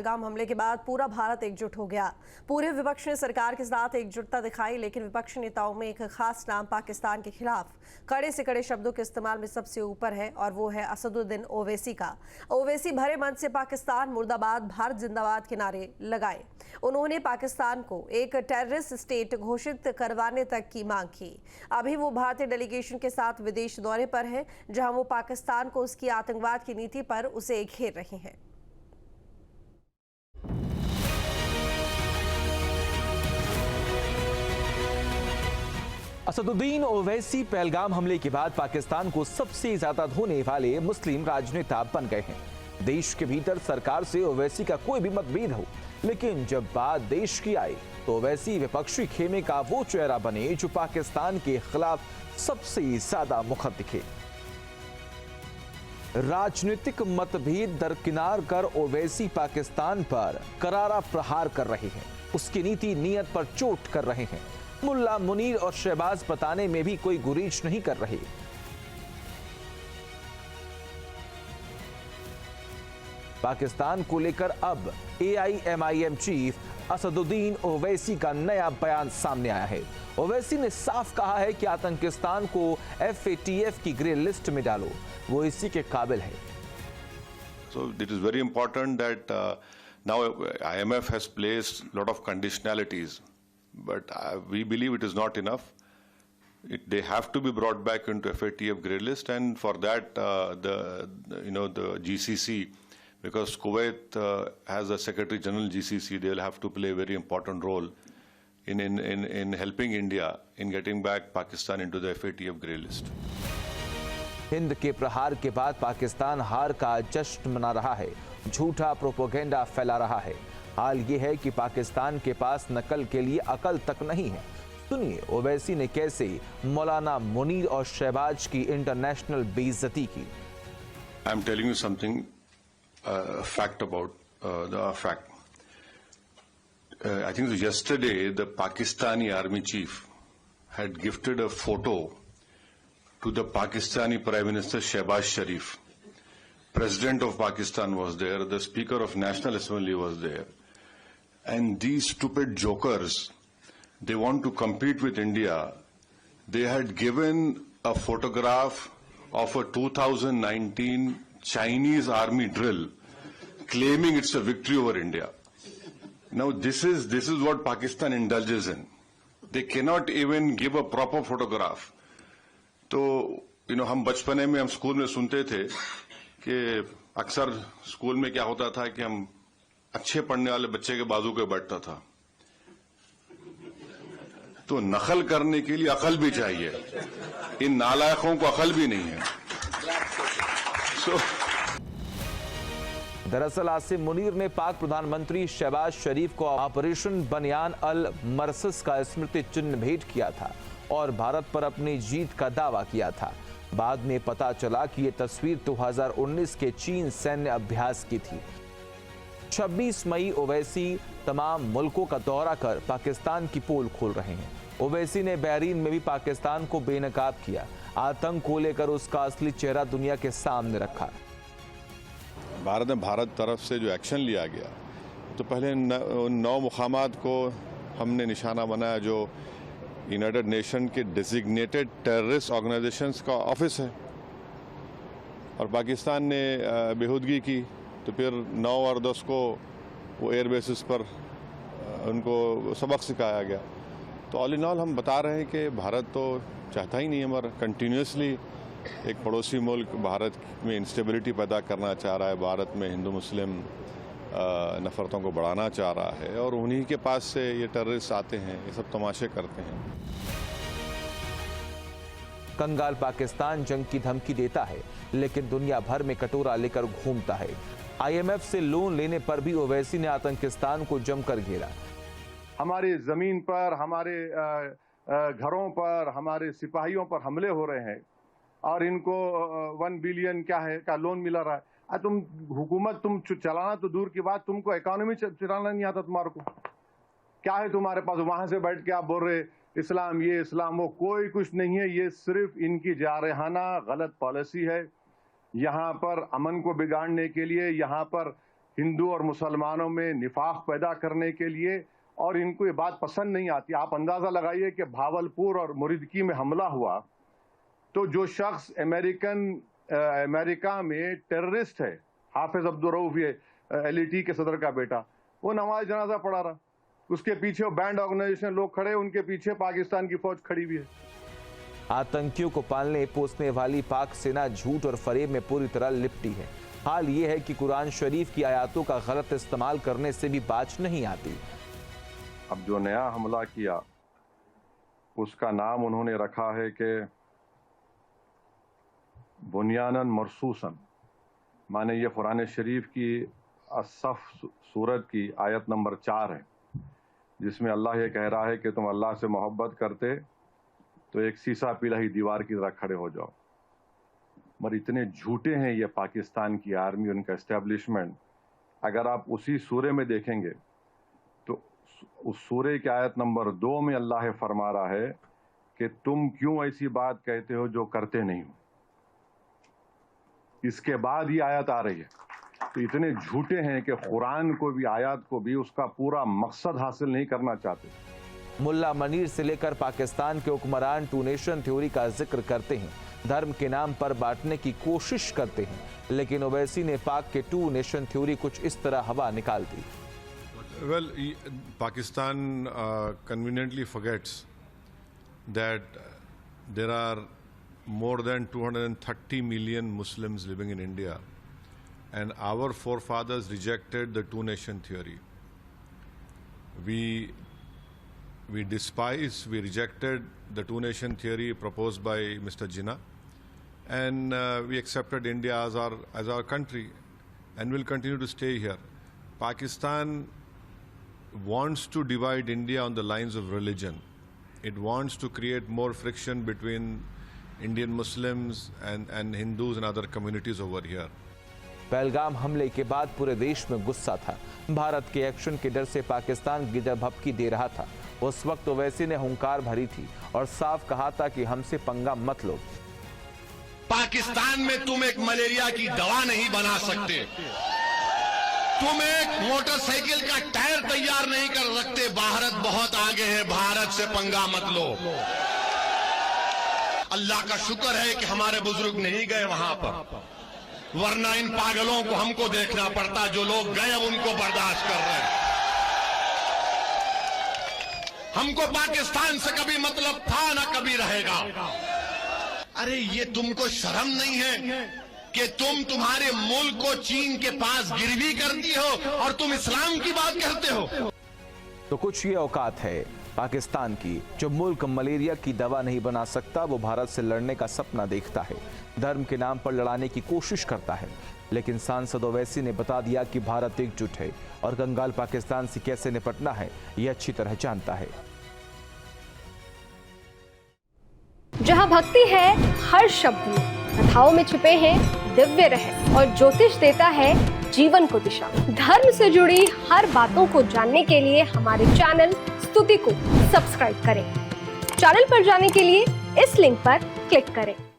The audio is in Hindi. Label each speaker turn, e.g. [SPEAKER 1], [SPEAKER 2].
[SPEAKER 1] पहलगाम हमले के बाद पूरा भारत एकजुट हो गया। पूरे विपक्ष ने सरकार के साथ एकजुटता दिखाई, लेकिन विपक्षी नेताओं में एक खास नाम पाकिस्तान के खिलाफ कड़े से कड़े शब्दों के इस्तेमाल में सबसे ऊपर है और वो है असदुद्दीन ओवैसी का। ओवैसी भरे मन से पाकिस्तान मुर्दाबाद, भारत जिंदाबाद के नारे लगाए। उन्होंने पाकिस्तान को एक टेररिस्ट स्टेट घोषित करवाने तक की मांग की। अभी वो भारतीय डेलीगेशन के साथ विदेश दौरे पर है, जहां वो पाकिस्तान को उसकी आतंकवाद की नीति पर उसे घेर रहे हैं।
[SPEAKER 2] असदुद्दीन ओवैसी पहलगाम हमले के बाद पाकिस्तान को सबसे ज्यादा धोने वाले मुस्लिम राजनेता बन गए हैं। देश के भीतर सरकार से ओवैसी का कोई भी मतभेद हो, लेकिन जब बात देश की आई तो ओवैसी विपक्षी खेमे का वो चेहरा बने जो पाकिस्तान के खिलाफ सबसे ज्यादा मुखर दिखे। राजनीतिक मतभेद दरकिनार कर ओवैसी पाकिस्तान पर करारा प्रहार कर रहे हैं, उसकी नीति नीयत पर चोट कर रहे हैं। मुल्ला मुनीर और शहबाज बताने में भी कोई गुरेज नहीं कर रहे। पाकिस्तान को लेकर अब AIMIM चीफ असदुद्दीन ओवैसी का नया बयान सामने आया है। ओवैसी ने साफ कहा है कि आतंकिस्तान को FATF की ग्रे लिस्ट में डालो, वो इसी के काबिल है।
[SPEAKER 3] So it is very important that now IMF has placed a lot of conditionalities, but we believe it is not enough. They have to be brought back into FATF grey list, and for that the GCC, because Kuwait has a Secretary General GCC, they will have to play a very important role in helping India in getting back Pakistan into the FATF grey list.
[SPEAKER 2] Hind के प्रहार के बाद पाकिस्तान हार का जश्न मना रहा है, झूठा प्रोपेगेंडा फैला रहा है। हाल ये है कि पाकिस्तान के पास नकल के लिए अकल तक नहीं है। सुनिए ओवैसी ने कैसे मौलाना मुनीर और शहबाज की इंटरनेशनल बेइज्जती की।
[SPEAKER 3] I am telling you something, fact about the fact. I think yesterday the Pakistani army chief had gifted a photo to the Pakistani Prime Minister Shehbaz Sharif. President of Pakistan was there, the Speaker of National Assembly was there. And these stupid jokers, they want to compete with India. They had given a photograph of a 2019 Chinese army drill, claiming it's a victory over India. Now this is what Pakistan indulges in. They cannot even give a proper photograph. तो हम बचपने में हम स्कूल में सुनते थे कि अक्सर स्कूल में क्या होता था कि हम अच्छे पढ़ने वाले बच्चे के बाजू पे बैठता था। तो नकल करने के लिए अकल भी चाहिए, इन नालायकों को अकल भी नहीं है।
[SPEAKER 2] दरअसल आसिम मुनीर ने पाक प्रधानमंत्री शहबाज शरीफ को ऑपरेशन बनियान अल मरसस का स्मृति चिन्ह भेंट किया था और भारत पर अपनी जीत का दावा किया था। बाद में पता चला कि यह तस्वीर 2019 के चीन सैन्य अभ्यास की थी। 26 मई ओवैसी तमाम मुल्कों का दौरा कर पाकिस्तान की पोल खोल रहे हैं। ओवैसी ने बहरीन में भी पाकिस्तान को बेनकाब किया, आतंक को लेकर उसका असली चेहरा दुनिया के सामने रखा।
[SPEAKER 3] भारत तरफ से जो एक्शन लिया गया, तो पहले 9 मुकामात को हमने निशाना बनाया जो यूनाइटेड नेशन के डेजिग्नेटेड टेररिस्ट ऑर्गेनाइजेशंस का ऑफिस है, और पाकिस्तान ने बेहूदगी की। तो फिर 9 और 10 को वो एयर बेसिस पर उनको सबक सिखाया गया। तो ऑल इन ऑल हम बता रहे हैं कि भारत तो चाहता ही नहीं है, मगर कंटिन्यूसली एक पड़ोसी मुल्क भारत में इंस्टेबिलिटी पैदा करना चाह रहा है, भारत में हिंदू मुस्लिम नफरतों को बढ़ाना चाह रहा है, और उन्हीं के पास से ये टेररिस्ट आते हैं, ये सब तमाशे करते हैं।
[SPEAKER 2] कंगाल पाकिस्तान जंग की धमकी देता है, लेकिन दुनिया भर में कटोरा लेकर घूमता है। IMF से लोन लेने पर भी ओवैसी ने आतंकिस्तान को जमकर घेरा।
[SPEAKER 4] हमारी जमीन पर, हमारे घरों पर, हमारे सिपाहियों पर हमले हो रहे हैं और इनको 1 बिलियन क्या है का लोन मिला रहा है। तुम हुकूमत तुम चलाना तो दूर की बात, तुमको इकोनॉमी चलाना नहीं आता तुम्हारे को। क्या है तुम्हारे पास? वहां से बैठ के आप बोल रहे इस्लाम ये इस्लाम वो, कोई कुछ नहीं है। ये सिर्फ इनकी जारहाना गलत पॉलिसी है। यहाँ पर अमन को बिगाड़ने के लिए, यहाँ पर हिंदू और मुसलमानों में निफाक पैदा करने के लिए, और इनको ये बात पसंद नहीं आती। आप अंदाजा लगाइए कि भावलपुर और मुरीदकी में हमला हुआ तो जो शख्स अमेरिका में टेररिस्ट है, हाफिज अब्दुल रऊफ, ये LET के सदर का बेटा, वो नमाज जनाजा पढ़ा रहा, उसके पीछे बैंड ऑर्गेनाइजेशन लोग खड़े, उनके पीछे पाकिस्तान की फौज खड़ी हुई है।
[SPEAKER 2] आतंकियों को पालने पोसने वाली पाक सेना झूठ और फरेब में पूरी तरह लिपटी है। हाल ये है कि कुरान शरीफ की आयतों का गलत इस्तेमाल करने से भी बाज नहीं आती।
[SPEAKER 4] अब जो नया हमला किया उसका नाम उन्होंने रखा है कि बुनियानन मरसूसन, माने ये कुरान शरीफ की असफ सूरत की आयत नंबर 4 है, जिसमें अल्लाह ये कह रहा है कि तुम अल्लाह से मोहब्बत करते तो एक सीसा पिलाही दीवार की तरह खड़े हो जाओ। मगर इतने झूठे हैं ये पाकिस्तान की आर्मी, उनका एस्टेब्लिशमेंट। अगर आप उसी सूरे में देखेंगे तो उस सूरे की आयत नंबर 2 में अल्लाह फरमा रहा है कि तुम क्यों ऐसी बात कहते हो जो करते नहीं हो। इसके बाद ही आयत आ रही है। तो इतने झूठे हैं कि कुरान को भी, आयत को भी, उसका पूरा मकसद हासिल नहीं करना चाहते।
[SPEAKER 2] मुल्ला मनीर से लेकर पाकिस्तान के हुक्मरान टू नेशन थ्योरी का जिक्र करते हैं, धर्म के नाम पर बांटने की कोशिश करते हैं, लेकिन ओवैसी ने पाक के टू नेशन थ्योरी कुछ इस तरह हवा निकाल दी।
[SPEAKER 5] Well, Pakistan conveniently forgets that there are more than 230 million Muslims living in India, and our forefathers rejected the two-nation theory. We despise, we rejected the two-nation theory proposed by Mr. Jinnah, and we accepted India as our country, and will continue to stay here. Pakistan wants to divide India on the lines of religion. It wants to create more friction between Indian Muslims and Hindus and other communities over here.
[SPEAKER 2] Pahalgam हमले के बाद पूरे देश में गुस्सा था। भारत के एक्शन के डर से पाकिस्तान गिदड़ भपकी दे रहा था। उस वक्त ओवैसी ने हुंकार भरी थी और साफ कहा था कि हमसे पंगा मत लो।
[SPEAKER 6] पाकिस्तान में तुम एक मलेरिया की दवा नहीं बना सकते, तुम एक मोटरसाइकिल का टायर तैयार नहीं कर सकते। भारत बहुत आगे है, भारत से पंगा मत लो। अल्लाह का शुक्र है कि हमारे बुजुर्ग नहीं गए वहां पर, वरना इन पागलों को हमको देखना पड़ता। जो लोग गए अब उनको बर्दाश्त कर रहे हैं। हमको पाकिस्तान से कभी मतलब था ना कभी रहेगा। अरे ये तुमको शर्म नहीं है कि तुम्हारे मुल्क को चीन के पास गिरवी करती हो और तुम इस्लाम की बात करते हो।
[SPEAKER 2] तो कुछ ये औकात है पाकिस्तान की। जो मुल्क मलेरिया की दवा नहीं बना सकता, वो भारत से लड़ने का सपना देखता है, धर्म के नाम पर लड़ाने की कोशिश करता है। लेकिन सांसद ओवैसी ने बता दिया कि भारत एकजुट है और कंगाल पाकिस्तान से कैसे निपटना है ये अच्छी तरह जानता है।
[SPEAKER 7] जहां भक्ति है हर शब्द में, कथाओं में छुपे हैं दिव्य रहस्य और ज्योतिष देता है जीवन को दिशा। धर्म से जुड़ी हर बातों को जानने के लिए हमारे चैनल स्तुति को सब्सक्राइब करें। चैनल पर जाने के लिए इस लिंक पर क्लिक करें।